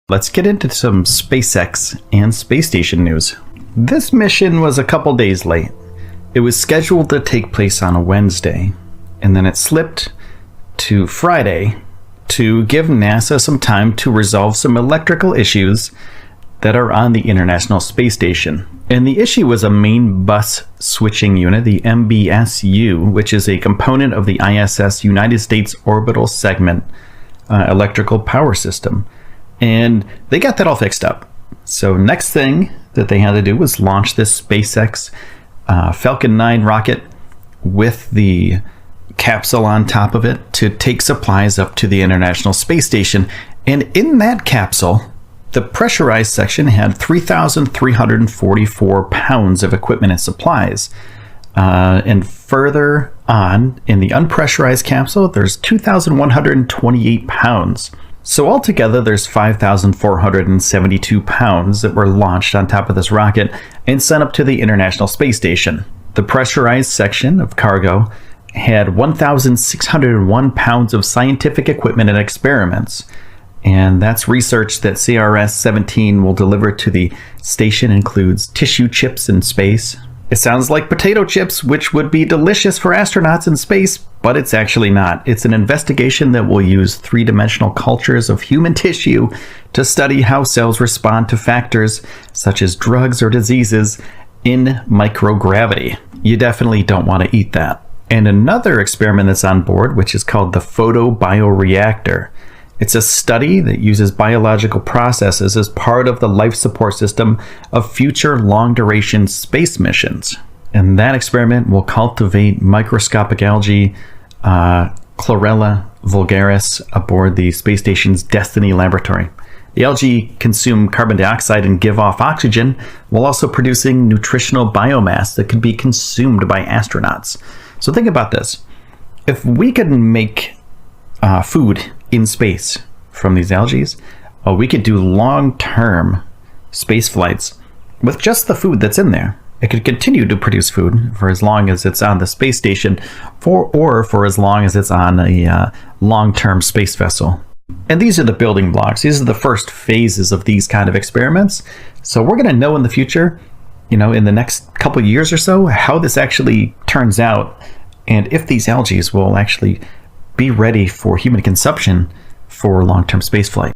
Let's get into some SpaceX and space station news. This mission was a couple days late. It was scheduled to take place on a Wednesday, and then it slipped to Friday to give NASA some time to resolve some electrical issues that are on the International Space Station. And the issue was a main bus switching unit, the MBSU, which is a component of the ISS United States Orbital Segment electrical power system. And they got that all fixed up. So next thing that they had to do was launch this SpaceX Falcon 9 rocket with the capsule on top of it to take supplies up to the International Space Station. And in that capsule, the pressurized section had 3,344 pounds of equipment and supplies. And further on, in the unpressurized capsule, there's 2,128 pounds. So altogether, there's 5,472 pounds that were launched on top of this rocket and sent up to the International Space Station. The pressurized section of cargo had 1,601 pounds of scientific equipment and experiments. And that's research that CRS-17 will deliver to the station. Includes tissue chips in space. It sounds like potato chips, which would be delicious for astronauts in space, but it's actually not. It's an investigation that will use three-dimensional cultures of human tissue to study how cells respond to factors such as drugs or diseases in microgravity. You definitely don't want to eat that. And another experiment that's on board, which is called the photobioreactor. It's a study that uses biological processes as part of the life support system of future long-duration space missions. And that experiment will cultivate microscopic algae, Chlorella vulgaris, aboard the space station's Destiny laboratory. The algae consume carbon dioxide and give off oxygen, while also producing nutritional biomass that can be consumed by astronauts. So think about this. If we could make food in space from these algae, we could do long-term space flights with just the food that's in there. It could continue to produce food for as long as it's on the space station, or for as long as it's on a long-term space vessel. And these are the building blocks. These are the first phases of these kind of experiments. So we're going to know in the future, in the next couple of years or so, how this actually turns out, and if these algae will actually be ready for human consumption for long-term spaceflight.